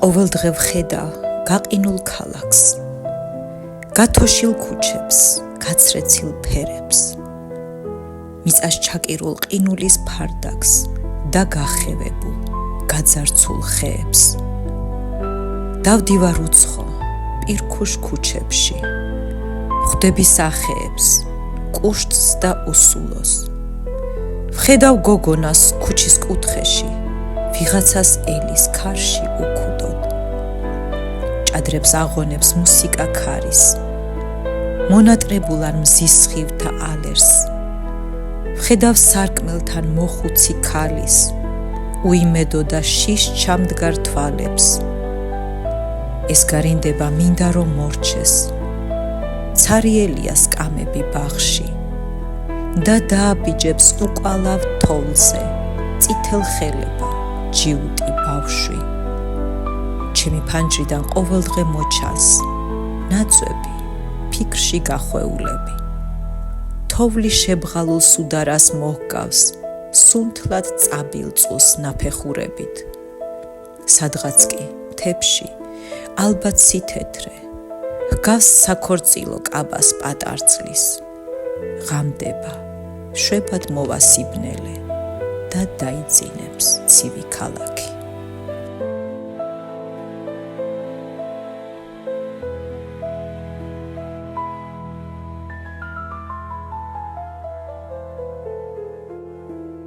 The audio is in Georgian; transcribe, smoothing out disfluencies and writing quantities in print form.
ყოველდღე ვხედავ გაყინულ ქალაქს, გათოშილ ქუჩებს, გაცრეცილ ფერებს, მიწას ჩაკირულ ყინულის ფარდაკს და გახევებულ, გაძარცულ ხეებს. დავდივარ უცხო, პირქუშ ქუჩებში, ვხვდები სახეებს, კუშტს და უსულოს. ვხედავ გოგონას ქუჩის კუთხეში, ვიღაცას ელის ქარში უქუდოდ. ჭადრებს აღონებს მუსიკა ქარის, მონატრებულ არ მზის სხივთა ალერს. ვხედავ სარკმელთან მოხუცი ქალის, უიმედო და შიშ ჩამდგარ თვალებს. ეს გარინდება მინდა რომ მორჩეს, ცარიელია სკამები ბაღში და დააბიჯებს უკვალავ თოვლზე წითელ ხელება ჯიუტი ბავშვი. ჩემი ფანჯრიდან ყოველდღე მოჩანს ნაწვები ფიქრში გახვეულები. თოვლი შებრალულ სუდარას მოჰგავს სუნთლად წაბილ წყულს ნაფეხურებით. სადღაც კი მთებში ალბათ სითეთრე ჰგავს საქორწილო კაბას პატარცლის. ღამდება შვებად მოვა სიბნელე და დაიძინებს ცივი ქალაქი.